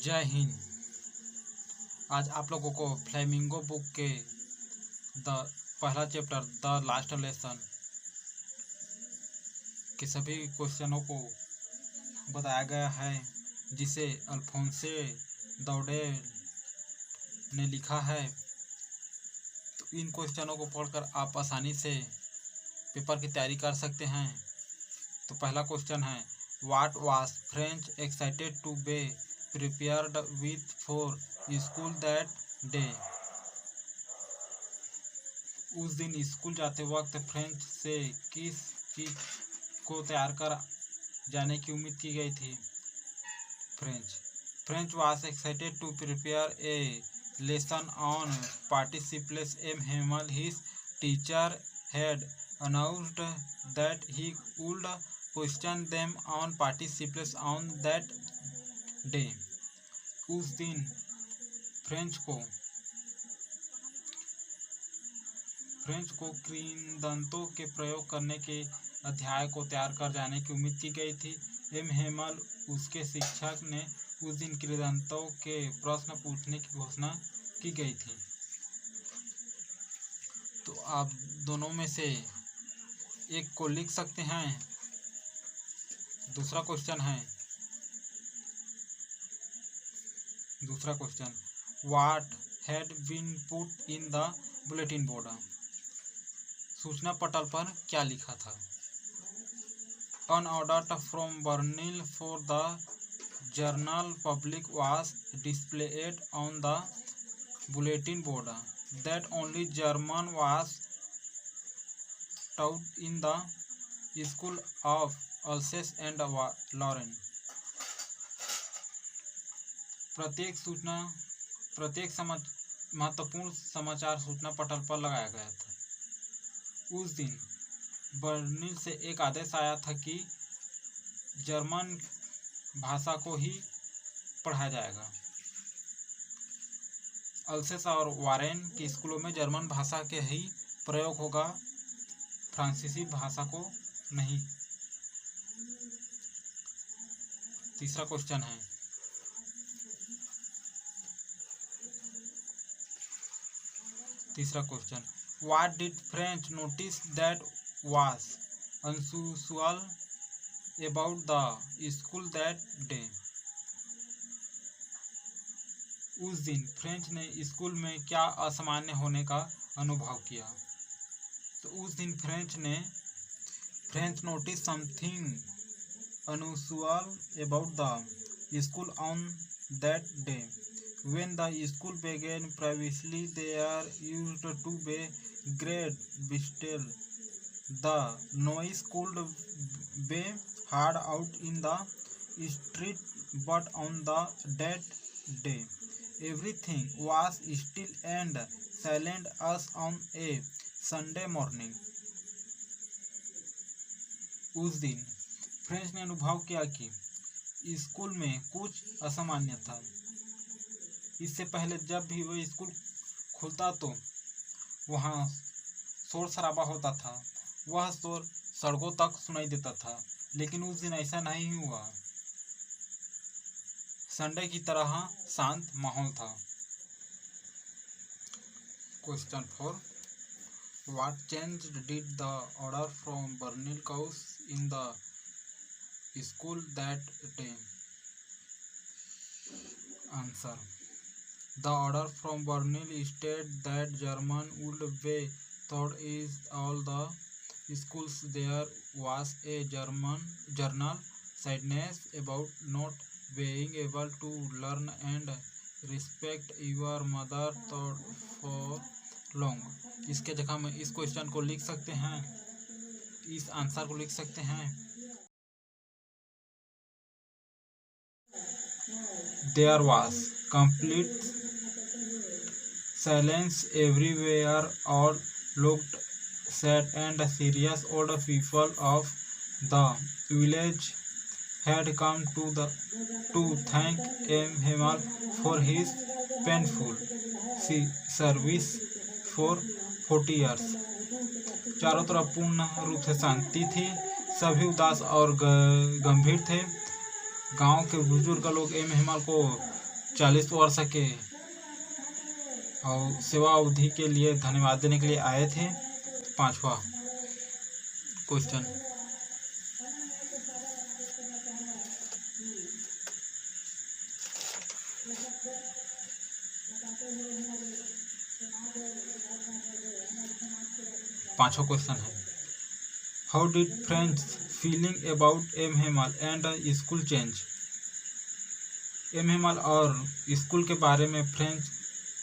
जय हिंद। आज आप लोगों को फ्लेमिंगो बुक के पहला चैप्टर द लास्ट लेसन के सभी क्वेश्चनों को बताया गया है, जिसे अल्फोंसे दौड़े ने लिखा है। तो इन क्वेश्चनों को पढ़कर आप आसानी से पेपर की तैयारी कर सकते हैं। तो पहला क्वेश्चन है, what was French excited to be prepared with for school that day. उस दिन स्कूल जाते वक्त फ्रेंच से किस चीज को तैयार कर जाने की उम्मीद की गई थी। Franz was excited to prepare a lesson on participles M Hamel. His teacher had announced that he would question them on participles on that day. उस दिन फ्रेंच को कृदंतों के प्रयोग करने के अध्याय को तैयार कर जाने की उम्मीद की गई थी। एम हेमल, उसके शिक्षक, ने उस दिन कृदंतों के प्रश्न पूछने की घोषणा की गई थी। तो आप दोनों में से एक को लिख सकते हैं। दूसरा question, what had been put in the bulletin board. सूचना पटल पर क्या लिखा था। An order from Bernil for the journal public was displayed on the bulletin board that only German was taught in the school of Alsace and Lorraine. प्रत्येक महत्वपूर्ण समाचार सूचना पटल पर लगाया गया था। उस दिन बर्निल से एक आदेश आया था कि जर्मन भाषा को ही पढ़ाया जाएगा। अल्सेस और वारेन के स्कूलों में जर्मन भाषा के ही प्रयोग होगा, फ्रांसीसी भाषा को नहीं। तीसरा क्वेश्चन है, what did French notice that was unusual about the school that day. उस दिन फ्रेंच ने स्कूल में क्या असामान्य होने का अनुभव किया। तो उस दिन French notice something unusual about the school on that day. When the school began previously, there used to be great bustle. The noise could be heard out in the street, but on that day, everything was still and silent as on a Sunday morning. उस दिन French ने अनुभव किया कि school में कुछ असामान्य था। इससे पहले जब भी वह स्कूल खुलता तो वहाँ शोर शराबा होता था। वह शोर सड़कों तक सुनाई देता था, लेकिन उस दिन ऐसा नहीं हुआ। संडे की तरह शांत माहौल था। Question 4, what change did the order from Berlin cause in the school that day. Answer, the order from Berlin state that German would be taught in all the schools. There was a journal sadness about not being able to learn and respect your mother thought for long. इसके जगह में इस question को लिख सकते हैं, इस answer को लिख सकते हैं। There was complete silence everywhere. All looked sad and serious. Old people of the village had come to thank M. Hemal for his painful service for 40 years. चारों तरफ पूर्ण रूप से शांति थी। सभी उदास और गंभीर थे। गांव के बुजुर्ग लोग एम हेमल को 40 वर्ष के और सेवा अवधि के लिए धन्यवाद देने के लिए आए थे। 5वां क्वेश्चन, है how did Franz feeling about M Hamel and school change. M Hamel और स्कूल के बारे में फ्रेंच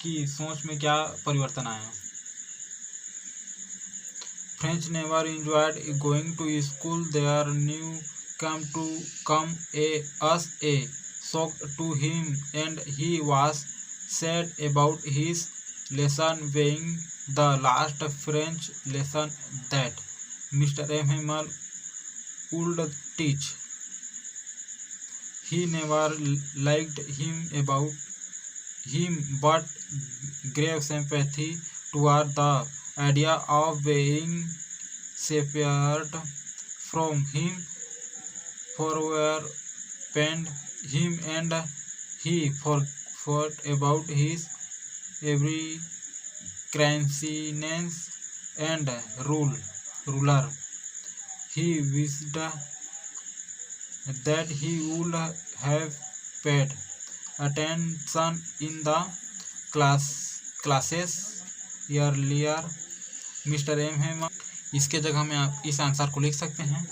की सोच में क्या परिवर्तन आया। French never enjoyed going to school, there new come as a shock to him, and he was sad about his lesson being the last French lesson that Mr. M. Hamel would teach. He never liked him but grave sympathy toward the idea of being separated from him forever pained him, and he forgot about his every craziness and ruler. He wished that he would have paid attention in the classes earlier. Mister M Hamel, इसके जगह में आप इस answer को लिख सकते हैं।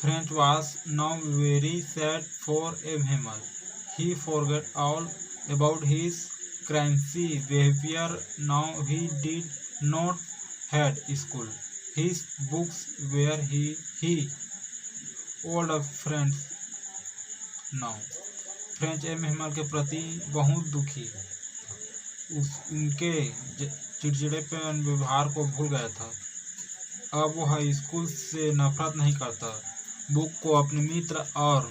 French was now very sad for M. Hamel. He forgot all about his crazy behavior. Now he did not had school. His books were he old friends now. Franz M Hamel के प्रति बहुत दुखी, उनके चिड़चिड़ेपन व्यवहार को भूल गया था। अब वह स्कूल से नफरत नहीं करता, बुक को अपने मित्र और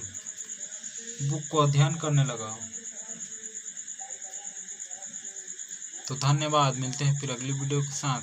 बुक को अध्ययन करने लगा। तो धन्यवाद, मिलते हैं फिर अगली वीडियो के साथ।